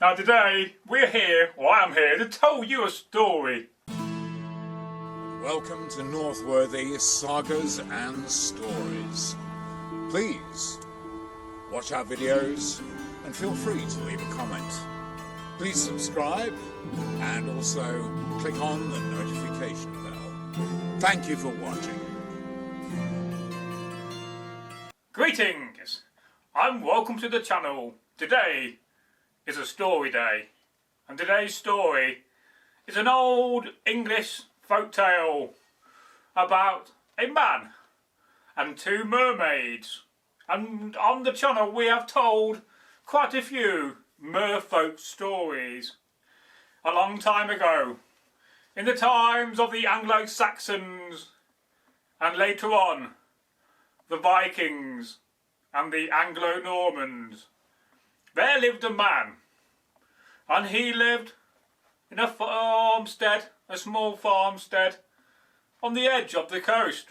Now today we're here, or I'm here, to tell you a story. Welcome to Northworthy Sagas and Stories. Please watch our videos and feel free to leave a comment. Please subscribe and also click on the notification bell. Thank you for watching. Greetings and welcome to the channel. Today is a story day, and today's story is an old English folktale about a man and two mermaids. And on the channel we have told quite a few merfolk stories a long time ago, in the times of the Anglo-Saxons and later on the Vikings and the Anglo-Normans. There lived a man, and he lived in a farmstead, a small farmstead on the edge of the coast.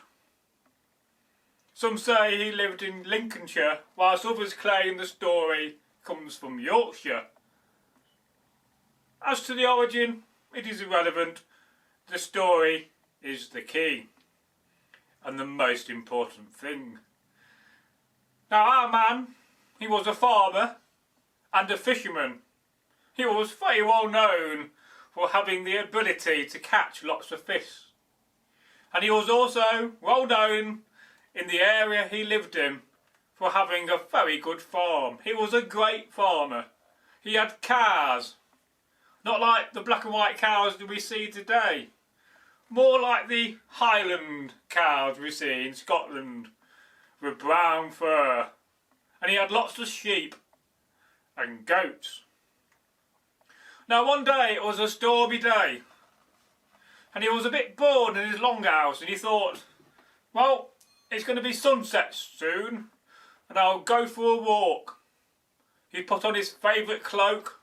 Some say he lived in Lincolnshire, whilst others claim the story comes from Yorkshire. As to the origin, it is irrelevant. The story is the key and the most important thing. Now our man, he was a farmer and a fisherman. He was very well known for having the ability to catch lots of fish. And he was also well known in the area he lived in for having a very good farm. He was a great farmer. He had cows, not like the black and white cows that we see today, more like the Highland cows we see in Scotland with brown fur. And he had lots of sheep and goats. Now one day it was a stormy day, and he was a bit bored in his longhouse, and he thought, well, it's going to be sunset soon and I'll go for a walk. He put on his favourite cloak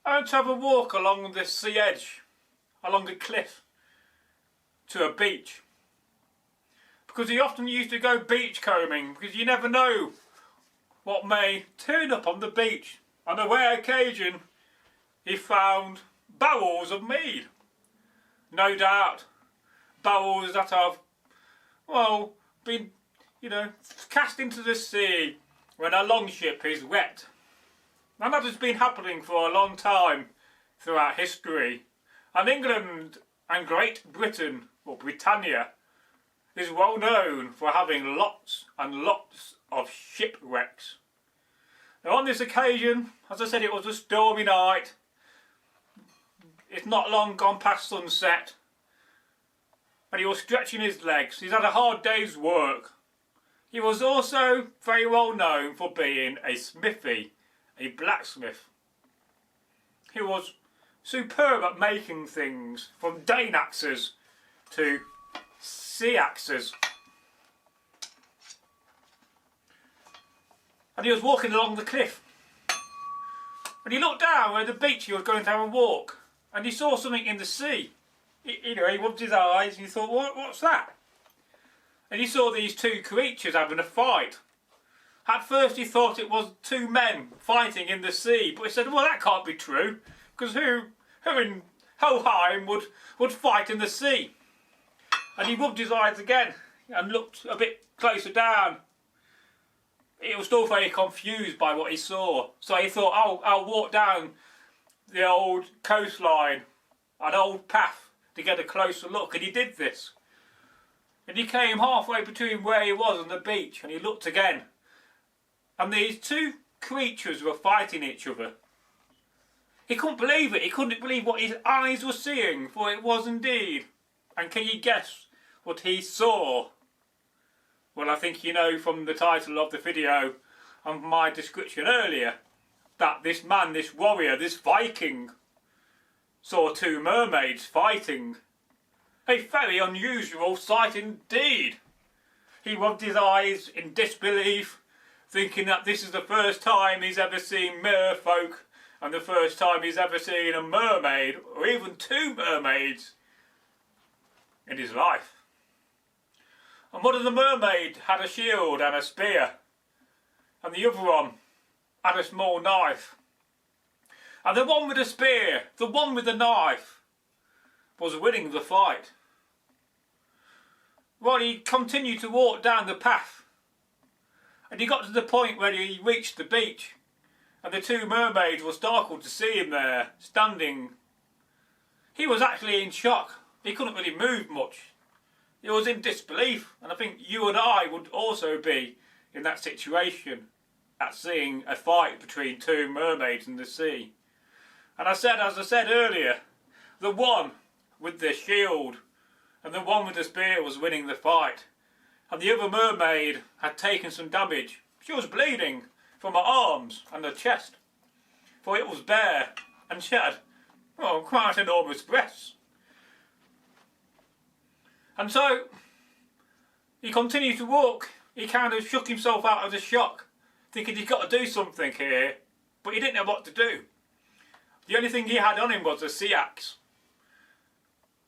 and to have a walk along the sea edge, along a cliff to a beach, because he often used to go beach combing, because you never know what may turn up on the beach. On a rare occasion he found barrels of mead. No doubt barrels that have, well, been, cast into the sea when a longship is wet. And that has been happening for a long time throughout history. And England and Great Britain, or Britannia, is well known for having lots and lots of shipwrecks. Now on this occasion, as I said, it was a stormy night. It's not long gone past sunset, and he was stretching his legs. He's had a hard day's work. He was also very well known for being a smithy, a blacksmith. He was superb at making things, from Dane axes to sea axes. And he was walking along the cliff, and he looked down where the beach he was going to have a walk, and he saw something in the sea. He rubbed his eyes and he thought, what's that? And he saw these two creatures having a fight. At first he thought it was two men fighting in the sea, but he said, well, that can't be true, because who in Hoheim would fight in the sea? And he rubbed his eyes again and looked a bit closer down. He was still very confused by what he saw, so he thought, I'll walk down the old coastline, an old path, to get a closer look. And he did this. And he came halfway between where he was and the beach, and he looked again. And these two creatures were fighting each other. He couldn't believe it. He couldn't believe what his eyes were seeing, for it was indeed. And can you guess what he saw? Well, I think you know from the title of the video and my description earlier that this man, this warrior, this Viking, saw two mermaids fighting. A very unusual sight indeed. He rubbed his eyes in disbelief, thinking that this is the first time he's ever seen merfolk and the first time he's ever seen a mermaid, or even two mermaids, in his life. And one of the mermaids had a shield and a spear, and the other one had a small knife. And the one with the spear, the one with the knife, was winning the fight. Well, he continued to walk down the path, and he got to the point where he reached the beach, and the two mermaids were startled to see him there, standing. He was actually in shock. He couldn't really move much. He was in disbelief, and I think you and I would also be in that situation, at seeing a fight between two mermaids in the sea. And as I said earlier, the one with the shield and the one with the spear was winning the fight, and the other mermaid had taken some damage. She was bleeding from her arms and her chest, for it was bare, and she had, well, quite enormous breasts. And so he continued to walk. He kind of shook himself out of the shock, thinking he's got to do something here, but he didn't know what to do. The only thing he had on him was a sea axe.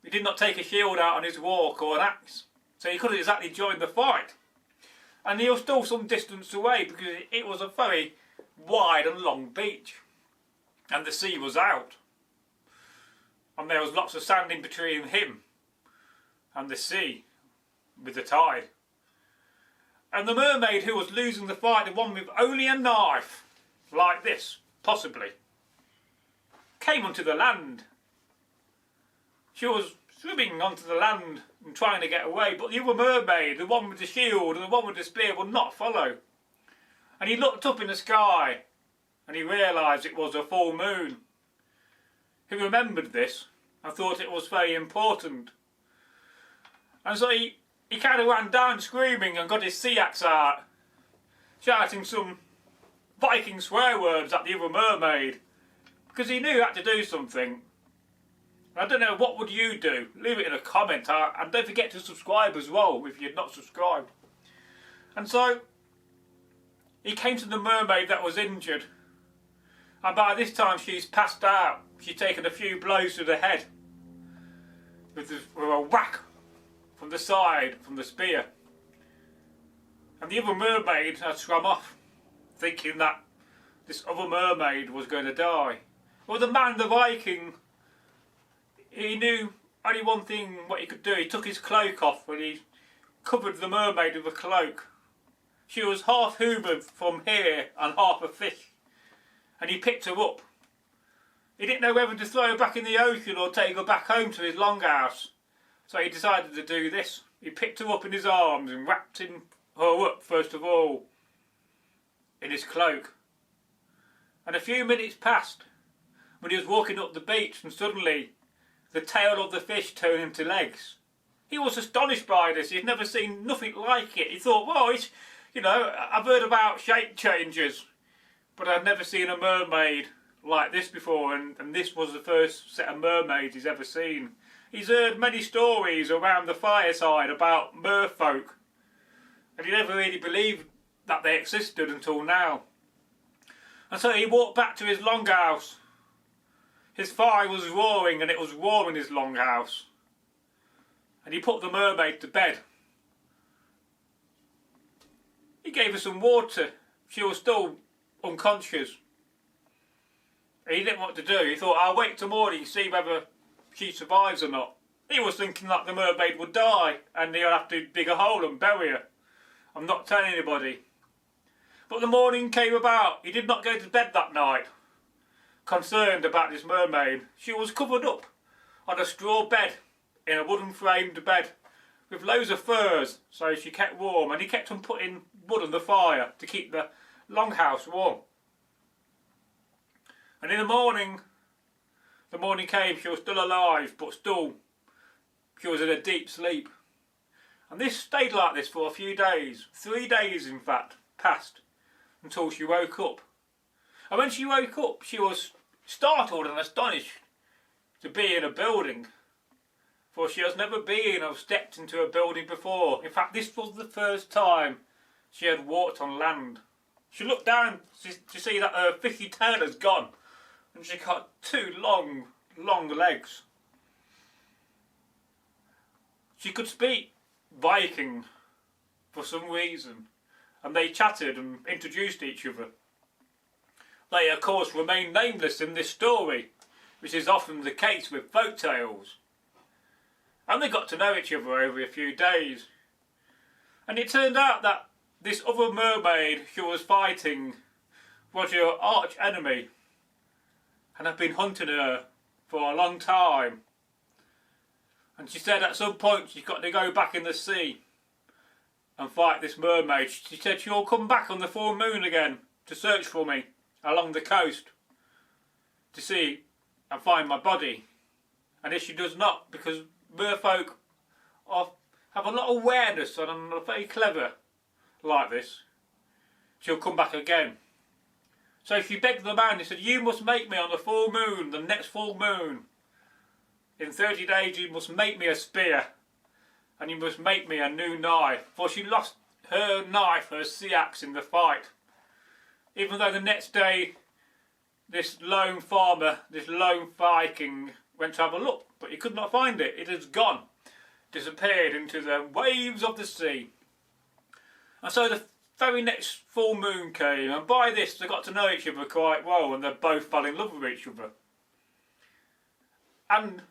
He did not take a shield out on his walk or an axe, so he couldn't exactly join the fight. And he was still some distance away because it was a very wide and long beach, and the sea was out, and there was lots of sand in between him and the sea with the tide. And the mermaid who was losing the fight, the one with only a knife, like this, possibly, came onto the land. She was swimming onto the land and trying to get away, but the other mermaid, the one with the shield and the one with the spear, would not follow. And he looked up in the sky and he realised it was a full moon. He remembered this and thought it was very important. And so he kind of ran down screaming and got his sea axe out, shouting some Viking swear words at the other mermaid, because he knew he had to do something. I don't know, what would you do? Leave it in a comment, and don't forget to subscribe as well if you're not subscribed. And so he came to the mermaid that was injured, and by this time she's passed out. She's taken a few blows to the head with a whack from the side, from the spear. And the other mermaid had swum off, thinking that this other mermaid was going to die. Well, the man, the Viking, he knew only one thing what he could do. He took his cloak off and he covered the mermaid with a cloak. She was half human from here and half a fish. And he picked her up. He didn't know whether to throw her back in the ocean or take her back home to his longhouse. So he decided to do this. He picked her up in his arms and wrapped her up, first of all, in his cloak. And a few minutes passed when he was walking up the beach, and suddenly the tail of the fish turned into legs. He was astonished by this. He'd never seen nothing like it. He thought, well, it's, you know, I've heard about shape changes, but I've never seen a mermaid like this before, and this was the first set of mermaids he's ever seen. He's heard many stories around the fireside about merfolk, and he never really believed that they existed until now. And so he walked back to his longhouse. His fire was roaring, and it was warm in his longhouse. And he put the mermaid to bed. He gave her some water. She was still unconscious. He didn't know what to do. He thought, I'll wait till morning and see whether she survives or not. He was thinking that the mermaid would die and he'll have to dig a hole and bury her. I'm not telling anybody. But the morning came about. He did not go to bed that night, concerned about this mermaid. She was covered up on a straw bed, in a wooden framed bed, with loads of furs, so she kept warm, and he kept on putting wood on the fire to keep the longhouse warm. And in the morning came, she was still alive, but still she was in a deep sleep. And this stayed like this for a few days, 3 days in fact, passed, until she woke up. And when she woke up, she was startled and astonished to be in a building, for she has never been or stepped into a building before. In fact, this was the first time she had walked on land. She looked down to see that her fishy tail has gone, and she got two long legs. She could speak Viking for some reason, and they chatted and introduced each other. They of course remain nameless in this story, which is often the case with folk tales. And they got to know each other over a few days. And it turned out that this other mermaid who was fighting was your arch enemy and had been hunting her for a long time. And she said at some point she's got to go back in the sea and fight this mermaid. She said she'll come back on the full moon again to search for me along the coast to see and find my body. And if she does not, because merfolk have a lot of awareness and are very clever like this, she'll come back again. So she begged the man, he said, you must make me on the full moon, the next full moon. In 30 days you must make me a spear and you must make me a new knife. For she lost her knife, her sea axe in the fight. Even though the next day this lone farmer, this lone Viking went to have a look, but he could not find it. It has gone, disappeared into the waves of the sea. And so the very next full moon came, and by this they got to know each other quite well, and they both fell in love with each other. And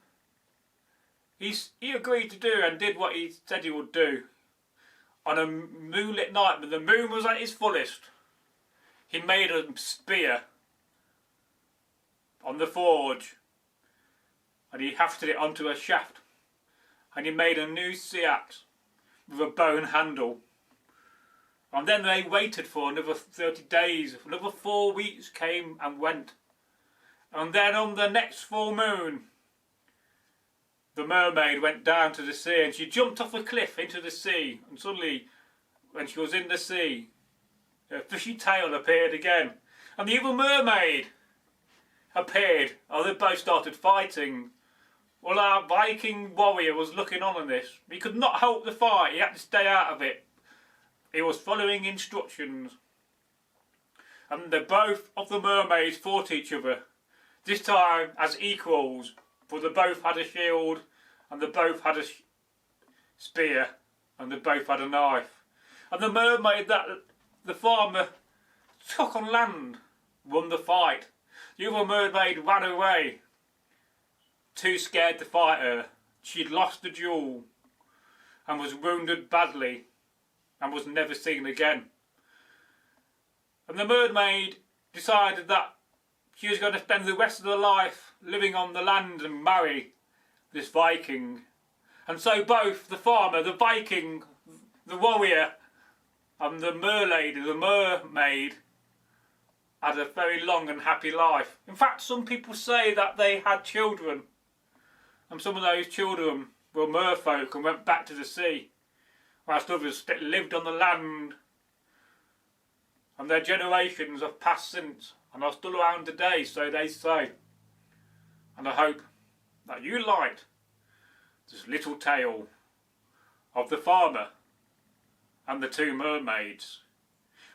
he agreed to do and did what he said he would do. On a moonlit night, when the moon was at its fullest, he made a spear on the forge, and he hafted it onto a shaft, and he made a new sea axe with a bone handle. And then they waited for another 30 days, another 4 weeks came and went. And then on the next full moon, the mermaid went down to the sea and she jumped off a cliff into the sea. And suddenly, when she was in the sea, her fishy tail appeared again. And the other mermaid appeared, and they both started fighting. Well, our Viking warrior was looking on in this. He could not help the fight, he had to stay out of it. He was following instructions. And the both of the mermaids fought each other, this time as equals, for they both had a shield, and they both had a spear, and they both had a knife. And the mermaid that the farmer took on land won the fight. The other mermaid ran away, too scared to fight her. She'd lost the duel, and was wounded badly, and was never seen again. And the mermaid decided that she was going to spend the rest of her life living on the land and marry this Viking. And so both the farmer, the Viking, the warrior, and the mermaid had a very long and happy life. In fact, some people say that they had children, and some of those children were merfolk and went back to the sea, whilst others lived on the land, and their generations have passed since and are still around today, so they say. And I hope that you liked this little tale of the farmer and the two mermaids.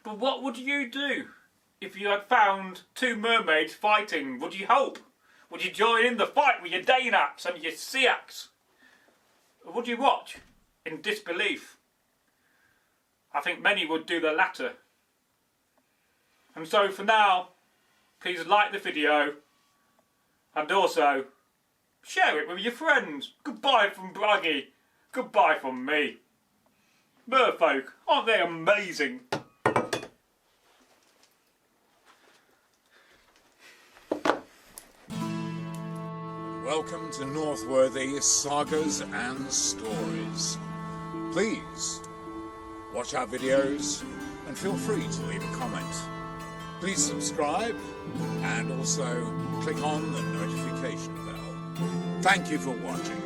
But what would you do if you had found two mermaids fighting? Would you help? Would you join in the fight with your Dane axe and your sea axe? Or would you watch in disbelief? I think many would do the latter. And so for now, please like the video and also share it with your friends. Goodbye from Braggy. Goodbye from me. Merfolk, aren't they amazing? Welcome to Northworthy Sagas and Stories. Please watch our videos and feel free to leave a comment. Please subscribe and also click on the notification bell. Thank you for watching.